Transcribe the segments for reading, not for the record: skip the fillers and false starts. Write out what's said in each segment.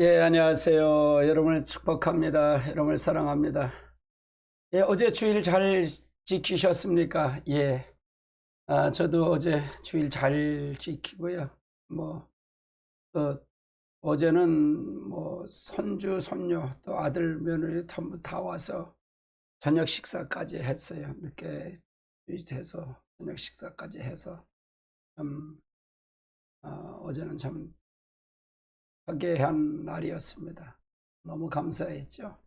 예, 안녕하세요. 여러분을 축복합니다. 여러분을 사랑합니다. 예, 어제 주일 잘 지키셨습니까? 예. 저도 어제 주일 잘 지키고요. 또, 어제는 손주, 손녀, 또 아들, 며느리 전부 다 와서 저녁 식사까지 했어요. 늦게 돼서 저녁 식사까지 해서, 참, 어제는 참 화개한 날이었습니다. 너무 감사했죠.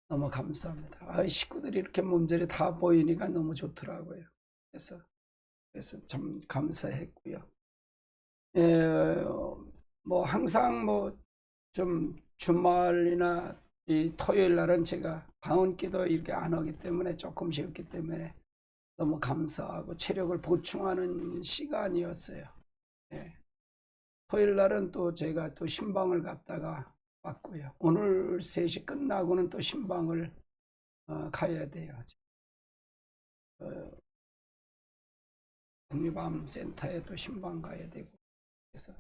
너무 감사합니다. 식구들이 이렇게 몸들이 다 보이니까 너무 좋더라고요. 그래서 참 감사했고요. 예, 항상 좀 주말이나 이 토요일 날은 제가 방언기도 이렇게 안 하기 때문에 조금 쉬었기 때문에 너무 감사하고 체력을 보충하는 시간이었어요. 예. 토요일 날은 또 제가 또 신방을 갔다가 왔고요. 오늘 3시 끝나고는 또 신방을 가야 돼요. 어, 국립암센터에 또 신방 가야 되고 그래서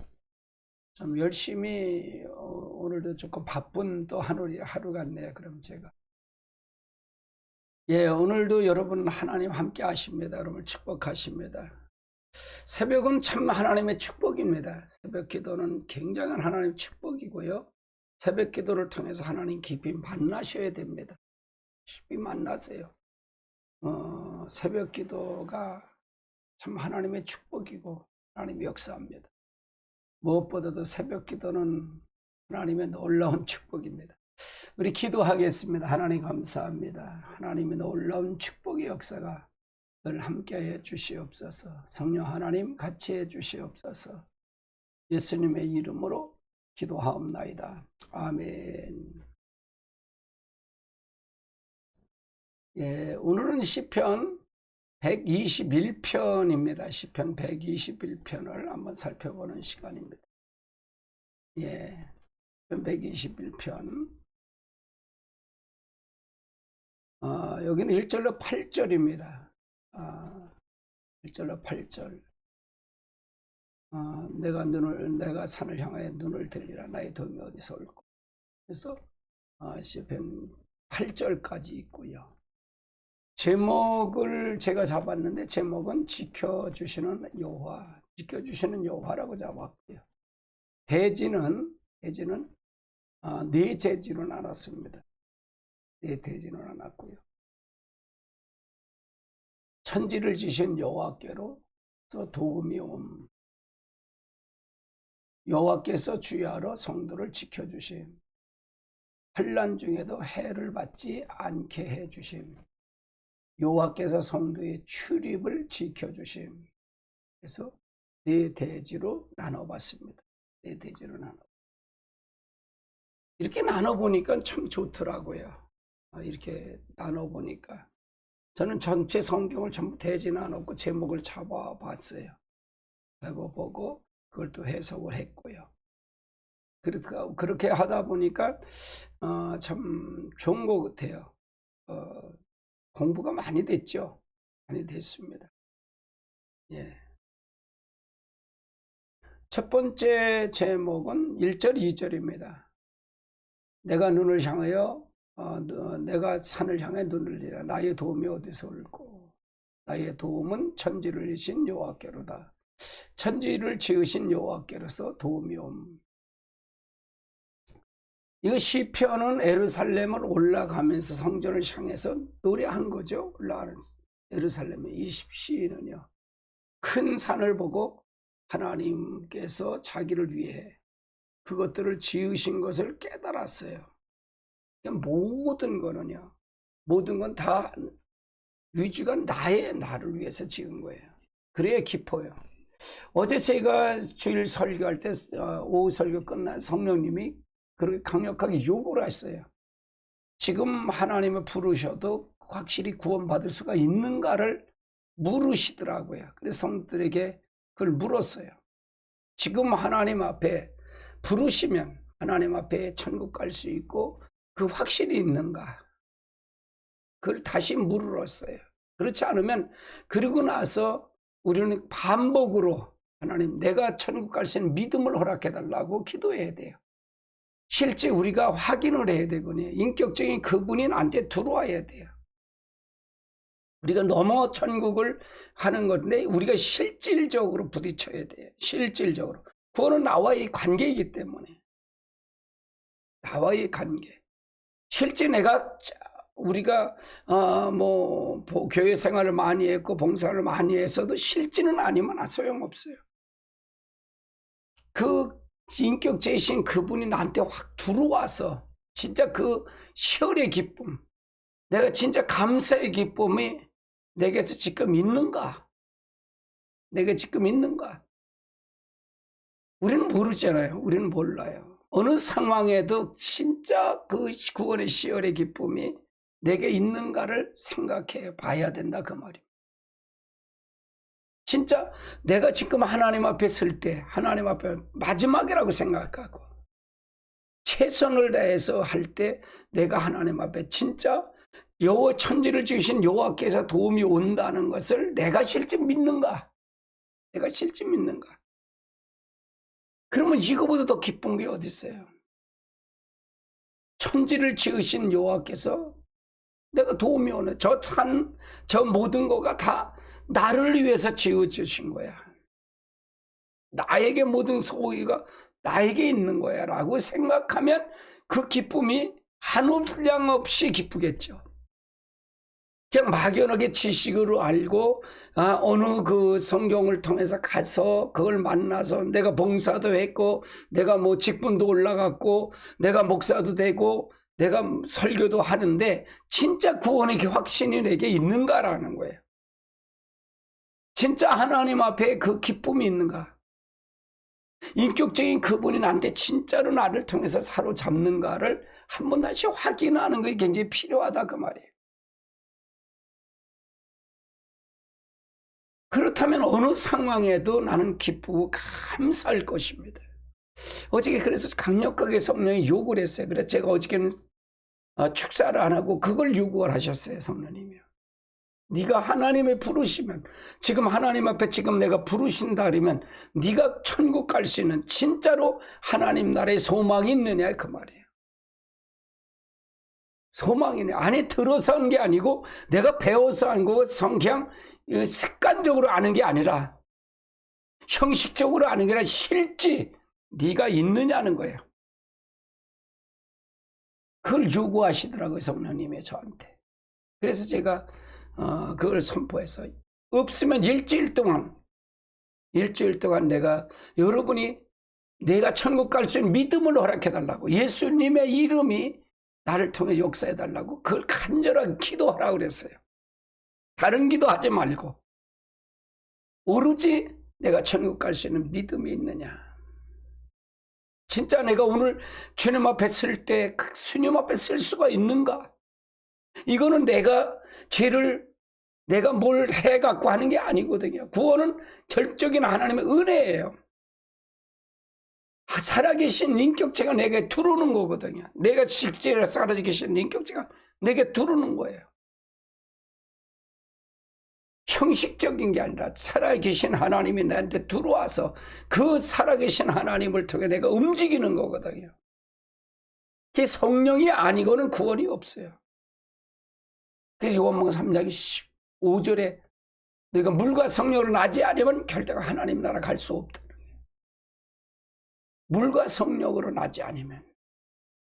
좀 열심히 오늘도 조금 바쁜 또 하루 같네요. 그럼 제가 오늘도 여러분 하나님 함께 하십니다. 여러분 축복하십니다. 새벽은 참 하나님의 축복입니다. 새벽 기도는 굉장한 하나님의 축복이고요. 새벽 기도를 통해서 하나님 깊이 만나셔야 됩니다. 깊이 만나세요. 새벽 기도가 참 하나님의 축복이고 하나님의 역사입니다. 무엇보다도 새벽 기도는 하나님의 놀라운 축복입니다. 우리 기도하겠습니다. 하나님 감사합니다. 하나님의 놀라운 축복의 역사가 늘 함께해 주시옵소서. 성령 하나님 같이 해 주시옵소서. 예수님의 이름으로 기도하옵나이다. 아멘. 예, 오늘은 시편 121편입니다. 시편 121편을 한번 살펴보는 시간입니다. 예, 121편. 여기는 1절로 8절입니다. 1절로 8절. 내가 산을 향하여 눈을 들리라. 나의 도움이 어디서 올까? 그래서 시편 8절까지 있고요. 제목을 제가 잡았는데 제목은 지켜주시는 여호와, 지켜주시는 여호와라고 잡았고요. 대지는 네 대지로 나눴습니다. 네 대지로 나눴고요. 천지를 지신 여호와께로서 도움이 옴. 여호와께서 주야로 성도를 지켜주심. 환난 중에도 해를 받지 않게 해주심. 여호와께서 성도의 출입을 지켜주심. 그래서 네 대지로 나눠봤습니다. 네 대지로 이렇게 나눠보니까 참 좋더라고요. 이렇게 나눠보니까 저는 전체 성경을 전부 대지 나눴고 제목을 잡아봤어요. 해보고 그걸 또 해석을 했고요. 그렇게 하다 보니까 참 좋은 것 같아요. 공부가 많이 됐죠. 많이 됐습니다. 예. 첫 번째 제목은 1절, 2절입니다. 내가 눈을 향하여 내가 산을 향해 눈을 들이라. 나의 도움이 어디서 올고 나의 도움은 천지를 지으신 여호와께로다. 천지를 지으신 여호와께로서 도움이 옴. 이 시편은 예루살렘을 올라가면서 성전을 향해서 노래한 거죠. 올라가는 예루살렘의 이 시는요. 큰 산을 보고 하나님께서 자기를 위해 그것들을 지으신 것을 깨달았어요. 모든 거는요. 모든 건 다 위주가 나를 위해서 지은 거예요. 그래야 깊어요. 어제 제가 주일 설교할 때 오후 설교 끝난 성령님이 그렇게 강력하게 요구를 했어요. 지금 하나님을 부르셔도 확실히 구원받을 수가 있는가를 물으시더라고요. 그래서 성도들에게 그걸 물었어요. 지금 하나님 앞에 부르시면 하나님 앞에 천국 갈 수 있고 그 확실히 있는가? 그걸 다시 물었어요. 그렇지 않으면 그러고 나서 우리는 반복으로 하나님 내가 천국 갈 수 있는 믿음을 허락해 달라고 기도해야 돼요. 실제 우리가 확인을 해야 되거든요. 인격적인 그분이 나한테 들어와야 돼요. 우리가 넘어 천국을 하는 건데 우리가 실질적으로 부딪혀야 돼요. 실질적으로. 그거는 나와의 관계이기 때문에. 나와의 관계. 실제 우리가 교회 생활을 많이 했고 봉사를 많이 했어도 실제는 아니면 소용없어요. 그 인격체이신 그분이 나한테 확 들어와서 진짜 그 시열의 기쁨, 내가 진짜 감사의 기쁨이 내게서 지금 있는가? 내게 지금 있는가? 우리는 모르잖아요. 우리는 몰라요. 어느 상황에도 진짜 그 구원의 시열의 기쁨이 내게 있는가를 생각해 봐야 된다 그 말이에요. 진짜 내가 지금 하나님 앞에 설 때 하나님 앞에 마지막이라고 생각하고 최선을 다해서 할 때 내가 하나님 앞에 진짜 여호와 천지를 지으신 여호와께서 도움이 온다는 것을 내가 실제 믿는가? 내가 실제 믿는가? 그러면 이거보다 더 기쁜 게 어디 있어요? 천지를 지으신 여호와께서 내가 도움이 오는 저 산, 저 모든 거가 다 나를 위해서 지어주신 거야. 나에게 모든 소유가 나에게 있는 거야 라고 생각하면 그 기쁨이 한없량 없이 기쁘겠죠. 그냥 막연하게 지식으로 알고 어느 그 성경을 통해서 가서 그걸 만나서 내가 봉사도 했고 내가 뭐 직분도 올라갔고 내가 목사도 되고 내가 설교도 하는데 진짜 구원의 확신이 내게 있는가라는 거예요. 진짜 하나님 앞에 그 기쁨이 있는가? 인격적인 그분이 나한테 진짜로 나를 통해서 사로잡는가를 한 번 다시 확인하는 것이 굉장히 필요하다 그 말이에요. 그렇다면 어느 상황에도 나는 기쁘고 감사할 것입니다. 어저께 그래서 강력하게 성령이 요구를 했어요. 그래서 제가 어저께는 축사를 안 하고 그걸 요구를 하셨어요. 성령님이요. 네가 하나님의 부르시면 지금 하나님 앞에 지금 내가 부르신다 그러면 네가 천국 갈 수 있는 진짜로 하나님 나라의 소망이 있느냐 그 말이에요. 소망이네. 안에 들어서 한 게 아니고 내가 배워서 한 거고 그냥 습관적으로 아는 게 아니라 형식적으로 아는 게 아니라 실제 네가 있느냐는 거예요. 그걸 요구하시더라고요. 성령님이 저한테. 그래서 제가 그걸 선포해서 없으면 일주일 동안 여러분이 내가 천국 갈 수 있는 믿음을 허락해 달라고 예수님의 이름이 나를 통해 역사해 달라고 그걸 간절하게 기도하라고 그랬어요. 다른 기도하지 말고 오로지 내가 천국 갈 수 있는 믿음이 있느냐. 진짜 내가 오늘 주님 앞에 설 때 주님 앞에 설 수가 있는가? 이거는 내가 뭘 해갖고 하는 게 아니거든요. 구원은 절적인 하나님의 은혜예요. 살아계신 인격체가 내게 들어오는 거거든요. 내가 실제 살아계신 인격체가 내게 들어오는 거예요. 형식적인 게 아니라 살아계신 하나님이 나한테 들어와서 그 살아계신 하나님을 통해 내가 움직이는 거거든요. 그게 성령이 아니고는 구원이 없어요. 그래서 요한복음 3장 15절에 너희가 물과 성령으로 나지 않으면 결대가 하나님 나라 갈 수 없다. 물과 성령으로 나지 않으면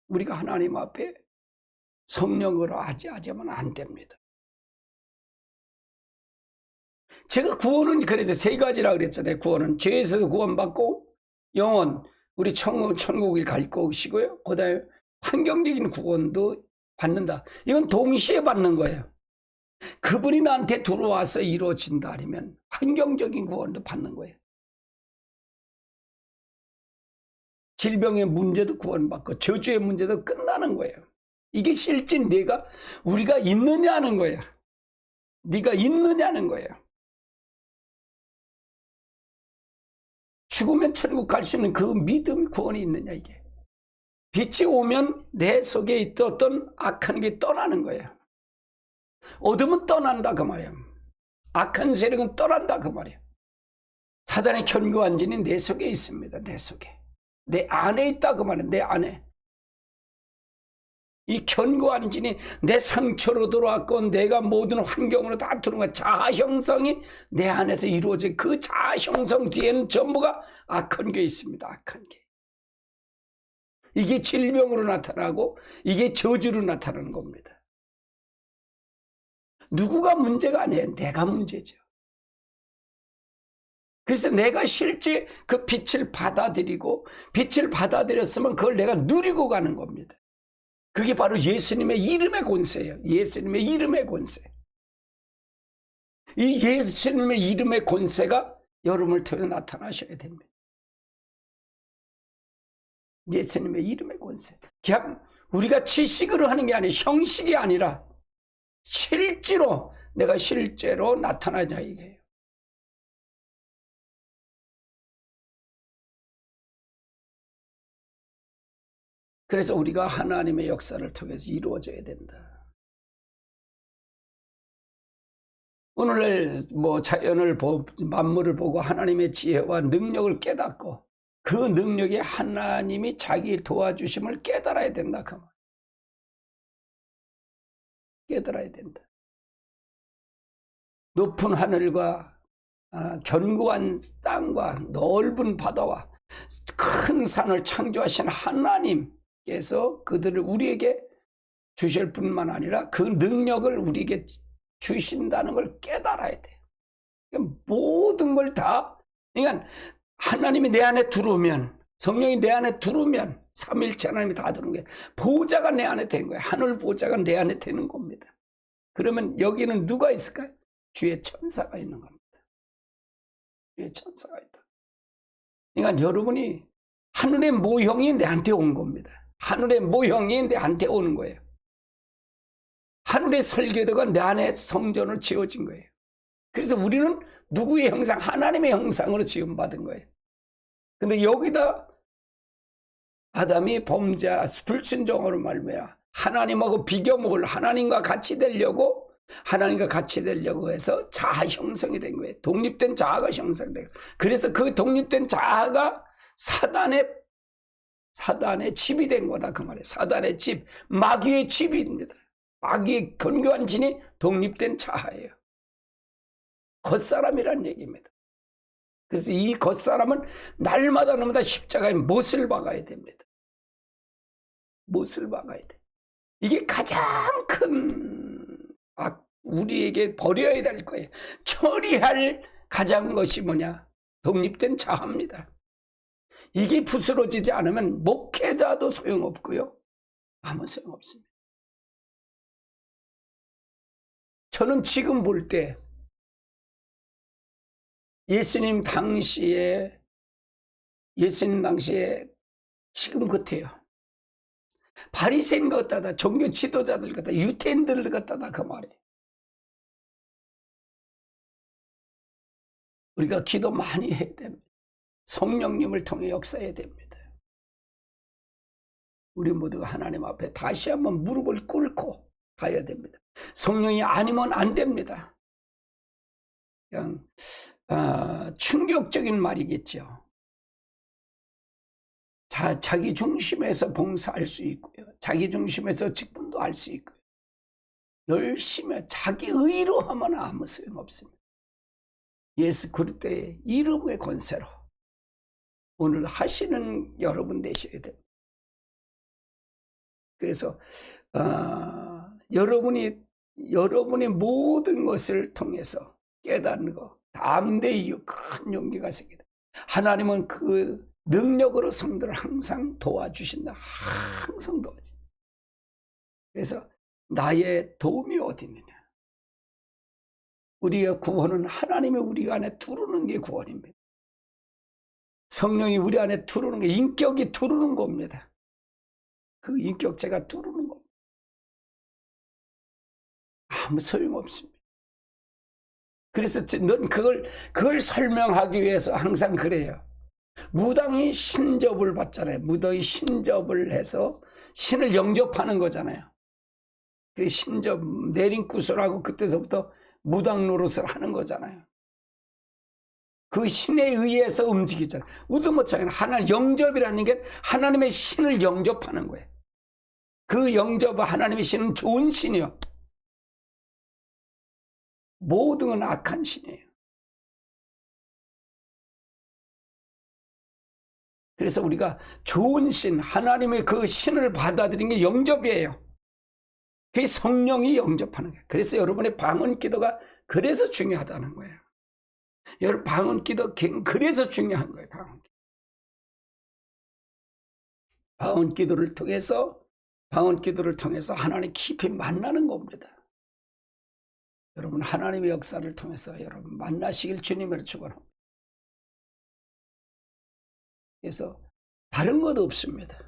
우리가 하나님 앞에 성령으로 하지면 안 됩니다. 제가 구원은 그래서 세 가지라 그랬잖아요. 구원은 죄에서 구원받고 영원 우리 천국을 갈 것이고요. 그다음에 환경적인 구원도 받는다. 이건 동시에 받는 거예요. 그분이 나한테 들어와서 이루어진다 아니면 환경적인 구원도 받는 거예요. 질병의 문제도 구원받고 저주의 문제도 끝나는 거예요. 이게 실제 우리가 있느냐는 거예요. 네가 있느냐는 거예요. 죽으면 천국 갈 수 있는 그 믿음 구원이 있느냐 이게. 빛이 오면 내 속에 있었던 악한 게 떠나는 거예요. 어둠은 떠난다 그 말이에요. 악한 세력은 떠난다 그 말이에요. 사단의 견고한 진이 내 속에 있습니다. 내 속에. 내 안에 있다 그 말이에요. 내 안에. 이 견고한 진이 내 상처로 들어왔고 내가 모든 환경으로 다 들어온 자아 형성이 내 안에서 이루어진 그 자아 형성 뒤에는 전부가 악한 게 있습니다. 악한 게. 이게 질병으로 나타나고 이게 저주로 나타나는 겁니다. 누구가 문제가 아니에요. 내가 문제죠. 그래서 내가 실제 그 빛을 받아들이고 빛을 받아들였으면 그걸 내가 누리고 가는 겁니다. 그게 바로 예수님의 이름의 권세예요. 예수님의 이름의 권세. 이 예수님의 이름의 권세가 여러분을 통해 나타나셔야 됩니다. 예수님의 이름의 권세. 그냥 우리가 지식으로 하는 게 아니라 형식이 아니라 실제로 내가 실제로 나타나냐 이게요. 그래서 우리가 하나님의 역사를 통해서 이루어져야 된다. 오늘날 자연을 만물을 보고 하나님의 지혜와 능력을 깨닫고 그 능력이 하나님이 자기 도와주심을 깨달아야 된다. 그 말. 깨달아야 된다. 높은 하늘과 견고한 땅과 넓은 바다와 큰 산을 창조하신 하나님께서 그들을 우리에게 주실 뿐만 아니라 그 능력을 우리에게 주신다는 걸 깨달아야 돼요. 모든 걸 다, 그러니까 하나님이 내 안에 들어오면, 성령이 내 안에 들어오면 삼일체 하나님이 다 들어오는 거예요. 보좌가 내 안에 된 거예요. 하늘 보좌가 내 안에 되는 겁니다. 그러면 여기는 누가 있을까요? 주의 천사가 있는 겁니다. 주의 천사가 있다. 그러니까 여러분이 하늘의 모형이 내한테 온 겁니다. 하늘의 모형이 내한테 오는 거예요. 하늘의 설계도가 내 안에 성전으로 지어진 거예요. 그래서 우리는 누구의 형상? 하나님의 형상으로 지음받은 거예요. 근데 여기다 아담이 범죄, 불순종으로 말미암아 하나님하고 비교목을 하나님과 같이 되려고 해서 자아 형성이 된 거예요. 독립된 자아가 형성된 거예요. 그래서 그 독립된 자아가 사단의 집이 된 거다 그 말이에요. 사단의 집, 마귀의 집입니다. 마귀의 견고한 진이 독립된 자아예요. 겉사람이란 얘기입니다. 그래서 이 겉사람은 날마다 십자가에 못을 박아야 됩니다. 못을 박아야 돼. 이게 가장 큰 우리에게 버려야 될 거예요. 처리할 가장 것이 뭐냐? 독립된 자아입니다. 이게 부스러지지 않으면 목회자도 소용없고요. 아무 소용없습니다. 저는 지금 볼 때 예수님 당시에 지금 같아요. 바리새인 같다다, 종교 지도자들 같다, 유태인들 같다다 그 말이에요. 우리가 기도 많이 해야 됩니다. 성령님을 통해 역사해야 됩니다. 우리 모두가 하나님 앞에 다시 한번 무릎을 꿇고 가야 됩니다. 성령이 아니면 안 됩니다. 그냥 충격적인 말이겠죠. 자기 중심에서 봉사할 수 있고요. 자기 중심에서 직분도 할 수 있고요. 열심히 자기 의로 하면 아무 소용없습니다. 예수 그리스도의 이름의 권세로 오늘 하시는 여러분 되셔야 됩니다. 그래서 여러분이 모든 것을 통해서 깨닫는 것, 담대히 큰 용기가 생깁니다. 하나님은 그 능력으로 성도를 항상 도와주신다. 항상 도와주신다. 그래서 나의 도움이 어디 있느냐? 우리의 구원은 하나님이 우리 안에 들어오는 게 구원입니다. 성령이 우리 안에 들어오는 게, 인격이 들어오는 겁니다. 그 인격체가 들어오는 겁니다. 아무 소용없습니다. 그래서 넌 그걸 설명하기 위해서 항상 그래요. 무당이 신접을 받잖아요. 무당이 신접을 해서 신을 영접하는 거잖아요. 그 신접, 내린구슬하고 그때서부터 무당 노릇을 하는 거잖아요. 그 신에 의해서 움직이잖아요. 우도 못하게 하나님 영접이라는 게 하나님의 신을 영접하는 거예요. 그 영접 하나님의 신은 좋은 신이요. 모든 건 악한 신이에요. 그래서 우리가 좋은 신, 하나님의 그 신을 받아들이는 게 영접이에요. 그게 성령이 영접하는 거예요. 그래서 여러분의 방언 기도가 그래서 중요하다는 거예요. 여러분 방언 기도 그래서 중요한 거예요. 방언 기도를 통해서 하나님 깊이 만나는 겁니다. 여러분 하나님의 역사를 통해서 여러분 만나시길 주님으로 축원합니다. 그래서 다른 것 없습니다.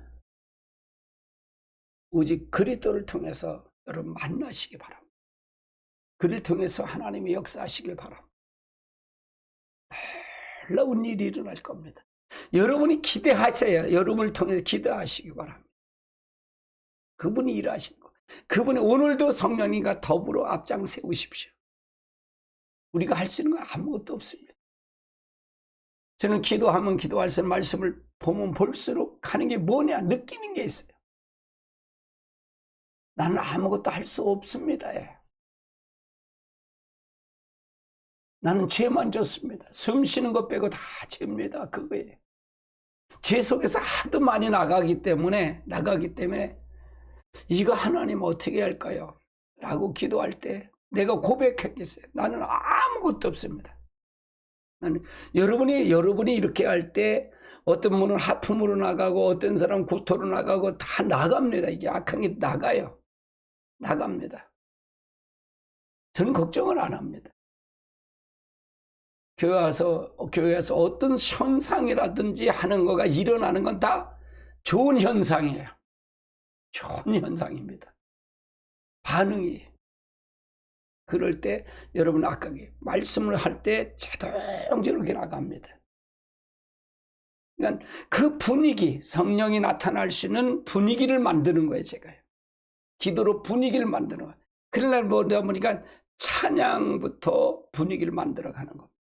오직 그리스도를 통해서 여러분 만나시기 바랍니다. 그를 통해서 하나님의 역사하시길 바랍니다. 놀라운 일이 일어날 겁니다. 여러분이 기대하세요. 여러분을 통해서 기대하시기 바랍니다. 그분이 일하신 거. 그분이 오늘도 성령님과 더불어 앞장 세우십시오. 우리가 할 수 있는 건 아무것도 없습니다. 저는 기도하면 기도할수록 말씀을 보면 볼수록 하는 게 뭐냐 느끼는 게 있어요. 나는 아무것도 할 수 없습니다. 나는 죄만 졌습니다. 숨 쉬는 것 빼고 다 죄입니다. 그거예요. 죄 속에서 하도 많이 나가기 때문에 이거 하나님 어떻게 할까요? 라고 기도할 때 내가 고백했겠어요. 나는 아무것도 없습니다. 여러분이 이렇게 할 때 어떤 분은 하품으로 나가고 어떤 사람은 구토로 나가고 다 나갑니다. 이게 악한 게 나갑니다. 저는 걱정을 안 합니다. 교회에서 어떤 현상이라든지 하는 거가 일어나는 건 다 좋은 현상이에요. 좋은 현상입니다. 반응이. 그럴 때 여러분 아까 말씀을 할 때 자동적으로 나갑니다. 그러니까 그 분위기, 성령이 나타날 수 있는 분위기를 만드는 거예요. 제가요. 기도로 분위기를 만드는 거예요. 그러나 뭐다 보니까 찬양부터 분위기를 만들어가는 겁니다.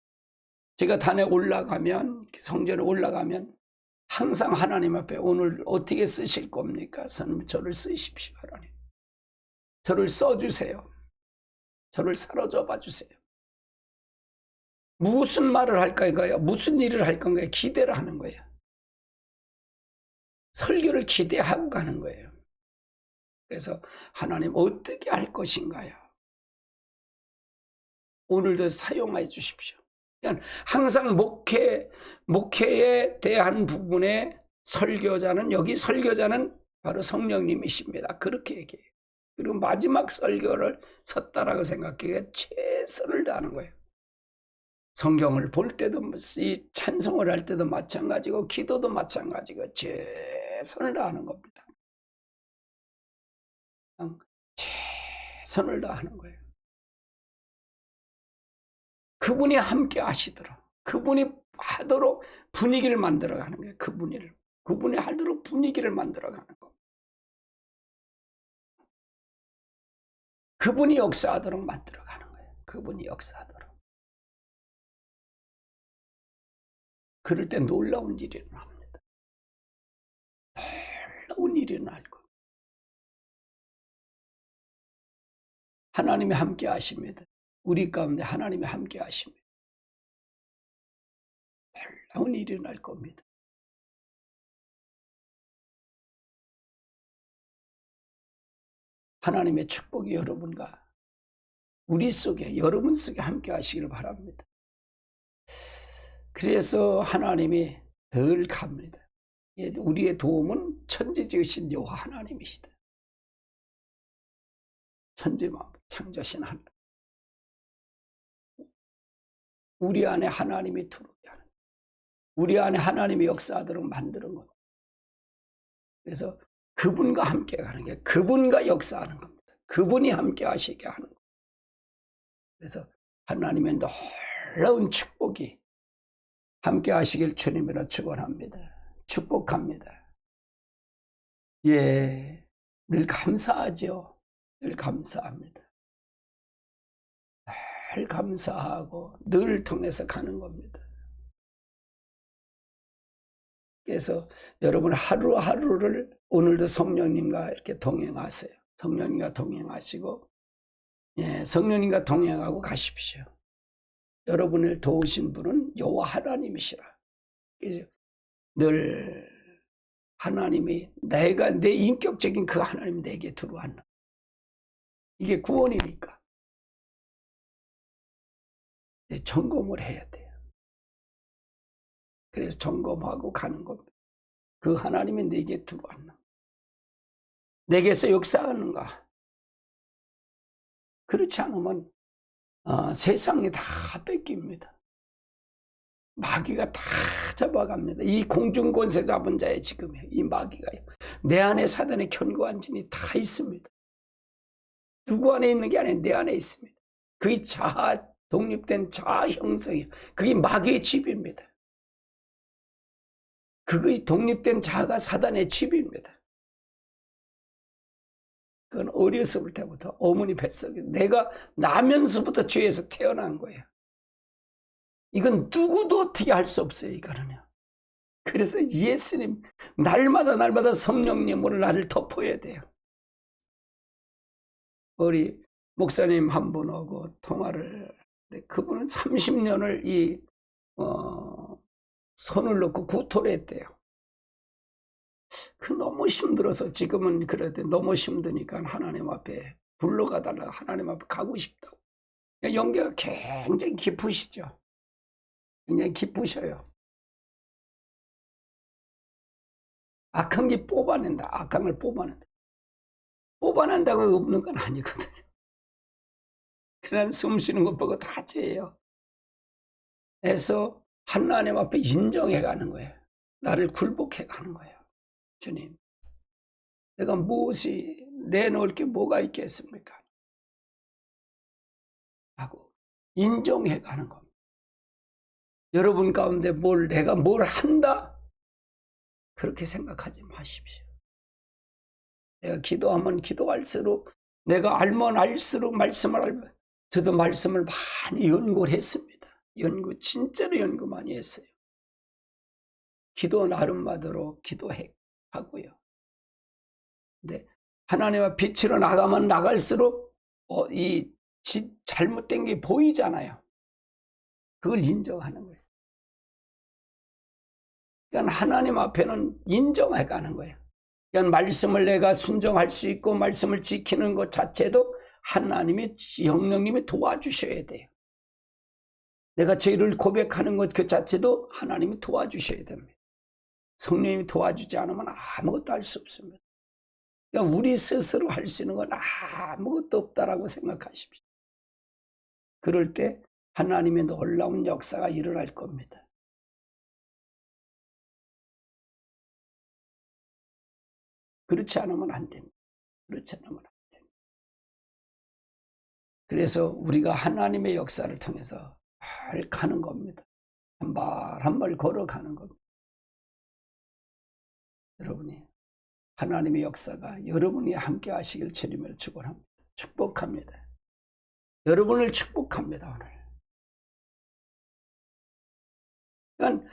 제가 단에 올라가면 성전에 올라가면 항상 하나님 앞에 오늘 어떻게 쓰실 겁니까? 저를 쓰십시오. 하나님. 저를 써주세요. 저를 사로잡아 봐주세요. 무슨 말을 할까요? 무슨 일을 할 건가요? 기대를 하는 거예요. 설교를 기대하고 가는 거예요. 그래서 하나님 어떻게 할 것인가요? 오늘도 사용해 주십시오. 그러니까 항상 목회에 대한 부분에 여기 설교자는 바로 성령님이십니다. 그렇게 얘기해요. 그리고 마지막 설교를 섰다라고 생각해 최선을 다하는 거예요. 성경을 볼 때도 이 찬송을 할 때도 마찬가지고 기도도 마찬가지고 최선을 다하는 겁니다. 최선을 다하는 거예요. 그분이 함께 하시도록 그분이 하도록 분위기를 만들어가는 거예요. 그분이 하도록 분위기를 만들어가는 거. 그분이 역사하도록 만들어가는 거예요. 그분이 역사하도록. 그럴 때 놀라운 일이 일어납니다. 놀라운 일이 일어날 겁니다. 하나님이 함께 하십니다. 우리 가운데 하나님이 함께 하십니다. 놀라운 일이 일어날 겁니다. 하나님의 축복이 여러분과 여러분 속에 함께 하시길 바랍니다. 그래서 하나님이 늘 갑니다. 우리의 도움은 천지 지으신 여호와 하나님이시다. 천지만물 창조하신 하나님. 우리 안에 하나님이 들어오게 하는, 우리 안에 하나님이 역사하도록 만드는 것. 그래서 그분과 함께 가는 게 그분과 역사하는 겁니다. 그분이 함께 하시게 하는 것. 그래서 하나님의 놀라운 축복이 함께 하시길 주님으로 축원합니다. 축복합니다. 예, 늘 감사하죠. 늘 감사합니다. 늘 감사하고 늘 통해서 가는 겁니다. 그래서 여러분 하루하루를 오늘도 성령님과 이렇게 동행하세요. 성령님과 동행하시고, 예, 성령님과 동행하고 가십시오. 여러분을 도우신 분은 여호와 하나님이시라. 그래서 늘 하나님이 내 인격적인 그 하나님이 내게 들어왔나. 이게 구원이니까. 점검을 해야 돼요. 그래서 점검하고 가는 겁니다. 그 하나님이 내게 들어왔나. 내게서 역사하는가. 그렇지 않으면 세상이 다 뺏깁니다. 마귀가 다 잡아갑니다. 이 공중권세 잡은 자의 지금이에요. 이 마귀가요. 내 안에 사단의 견고한 진이 다 있습니다. 누구 안에 있는 게 아니라 내 안에 있습니다. 그게 자아, 독립된 자아 형성이에요. 그게 마귀의 집입니다. 그게 독립된 자아가 사단의 집입니다. 그건 어렸을 때부터 어머니 뱃속에 내가 나면서부터 죄에서 태어난 거예요. 이건 누구도 어떻게 할 수 없어요. 이거는요. 그래서 예수님 날마다 성령님으로 나를 덮어야 돼요. 우리 목사님 한 분 오고 통화를, 그분은 30년을 손을 놓고 구토를 했대요. 너무 힘들어서 지금은 그래도 너무 힘드니까 하나님 앞에 불러가달라, 하나님 앞에 가고 싶다고. 연계가 굉장히 깊으시죠. 굉장히 깊으셔요. 악한 게 뽑아낸다. 악한 걸 뽑아낸다. 뽑아낸다고 없는 건 아니거든요. 그냥 숨 쉬는 것 보고 다 죄예요. 그래서 하나님 앞에 인정해 가는 거예요. 나를 굴복해 가는 거예요. 주님, 내가 무엇이 내놓을 게 뭐가 있겠습니까? 하고 인정해 가는 겁니다. 여러분 가운데 내가 뭘 한다? 그렇게 생각하지 마십시오. 내가 기도하면 기도할수록, 내가 알면 알수록 말씀을 알면, 저도 말씀을 많이 연구를 했습니다. 진짜로 연구 많이 했어요. 기도 나름마대로 기도하고요. 근데 하나님의 빛으로 나가면 나갈수록 잘못된 게 보이잖아요. 그걸 인정하는 거예요. 그러니까 하나님 앞에는 인정해 가는 거예요. 그러니까 말씀을 내가 순종할 수 있고 말씀을 지키는 것 자체도 하나님의 성령님이 도와주셔야 돼요. 내가 죄를 고백하는 것 그 자체도 하나님이 도와주셔야 됩니다. 성령님이 도와주지 않으면 아무것도 할 수 없습니다. 그러니까 우리 스스로 할 수 있는 건 아무것도 없다라고 생각하십시오. 그럴 때 하나님의 놀라운 역사가 일어날 겁니다. 그렇지 않으면 안 됩니다. 그렇지 않으면 안 됩니다. 그래서 우리가 하나님의 역사를 통해서 잘 가는 겁니다. 한 발 한 발 걸어가는 겁니다. 여러분이 하나님의 역사가 여러분이 함께 하시길 주님을 축원합니다. 축복합니다. 여러분을 축복합니다. 오늘. 그러니까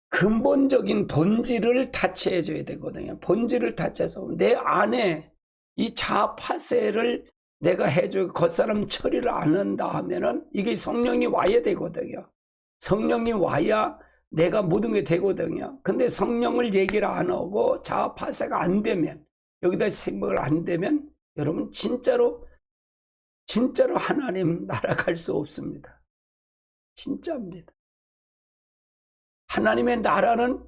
근본적인 본질을 타치해 줘야 되거든요. 본질을 타치해서 내 안에 이 자파세를 내가 해줘, 겉사람 처리를 안 한다 하면은 이게 성령이 와야 되거든요. 성령이 와야 내가 모든 게 되거든요. 근데 성령을 얘기를 안 하고 자파세가 안 되면, 여기다 생각을 안 되면 여러분 진짜로 하나님 나라 갈 수 없습니다. 진짜입니다. 하나님의 나라는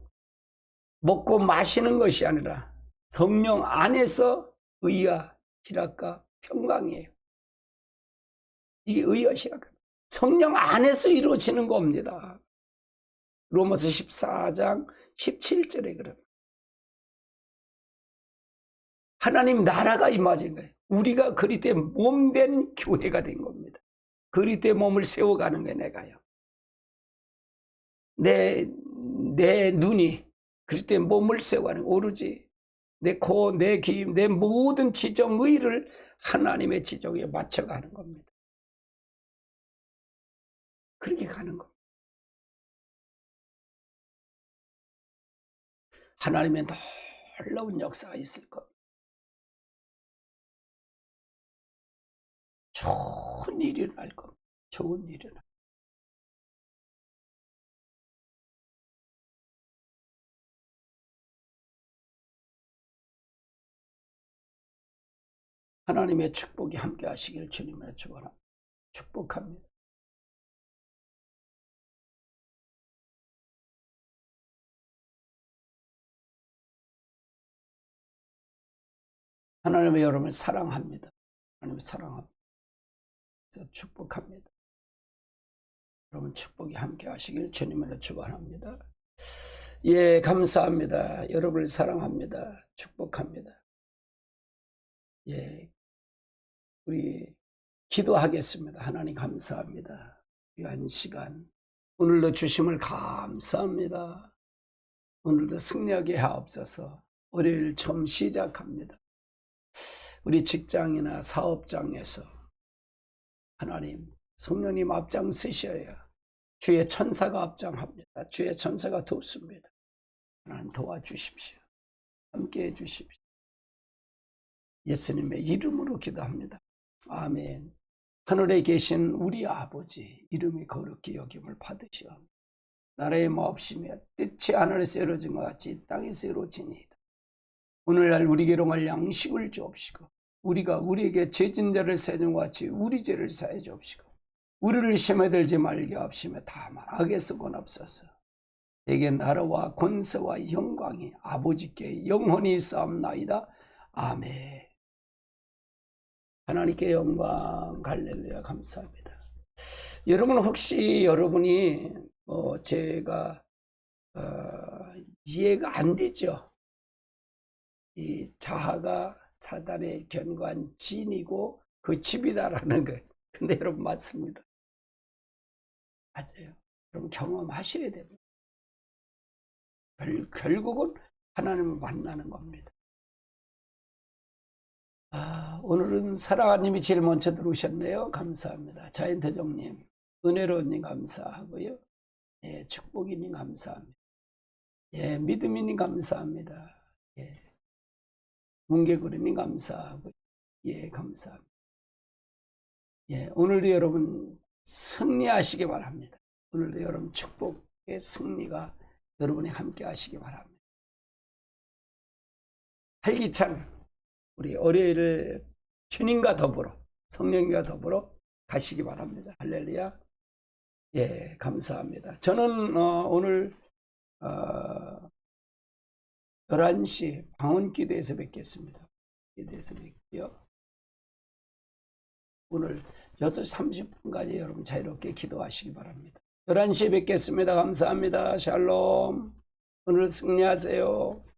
먹고 마시는 것이 아니라 성령 안에서 의와 희락과 평강이에요. 이게 의와 희락, 성령 안에서 이루어지는 겁니다. 로마서 14장 17절에 그럽니다. 하나님 나라가 임하신 거예요. 우리가 그리스도의 몸된 교회가 된 겁니다. 그리스도의 몸을 세워가는 게 내가요. 내 눈이 그리스도의 몸을 세워가는, 오로지 내 코, 내 귀, 내 모든 지정의를 하나님의 지정에 맞춰가는 겁니다. 그렇게 가는 겁니다. 하나님의 놀라운 역사가 있을 겁니다. 좋은 일이 일어날 겁니다. 좋은 일이 일어날 겁니다. 하나님의 축복이 함께 하시길 주님의 축원합니다. 축복합니다. 하나님의 여러분을 사랑합니다. 하나님을 사랑합니다. 그래서 축복합니다. 여러분 축복이 함께 하시길 주님으로 축원합니다. 예, 감사합니다. 여러분을 사랑합니다. 축복합니다. 예, 우리 기도하겠습니다. 하나님 감사합니다. 귀한 시간 오늘도 주심을 감사합니다. 오늘도 승리하게 하옵소서. 월요일 처음 시작합니다. 우리 직장이나 사업장에서 하나님 성령님 앞장서셔야 주의 천사가 앞장합니다. 주의 천사가 돕습니다. 하나님 도와주십시오. 함께해 주십시오. 예수님의 이름으로 기도합니다. 아멘. 하늘에 계신 우리 아버지 이름이 거룩히 여김을 받으시오. 나라의 마옵시며 뜻이 하늘에서 이루어진 것 같이 땅에서 이루어지니이다. 오늘날 우리에게 용할 양식을 주옵시고 우리가 우리에게 죄진 자를 사하는 것 같이 우리 죄를 사해 주옵시고 우리를 시험에 들지 말게 하옵시며 다만 악에서 구원하옵소서. 내게 나라와 권세와 영광이 아버지께 영원히 있사옵나이다. 아멘. 하나님께 영광 할렐루야 감사합니다. 여러분 혹시 여러분이 제가 이해가 안 되죠? 이 자아가 사단의 견고한 진이고 그 집이다라는 거예요. 근데 여러분 맞습니다. 맞아요. 여러분 경험하셔야 됩니다. 결국은 하나님을 만나는 겁니다. 오늘은 사랑하님이 제일 먼저 들어오셨네요. 감사합니다. 자연대정님, 은혜로운님 감사하고요. 예, 축복이님 감사합니다. 예, 믿음이님 감사합니다. 예, 문개구리님 감사하고요. 예, 감사합니다. 예, 오늘도 여러분 승리하시기 바랍니다. 오늘도 여러분 축복의 승리가 여러분이 함께 하시기 바랍니다. 활기찬 우리 월요일을 주님과 더불어 성령과 더불어 가시기 바랍니다. 할렐루야. 예, 감사합니다. 저는 오늘 11시 방언기도에서 뵙겠습니다. 기도에서 뵙고요. 오늘 6시 30분까지 여러분 자유롭게 기도하시기 바랍니다. 11시에 뵙겠습니다. 감사합니다. 샬롬. 오늘 승리하세요.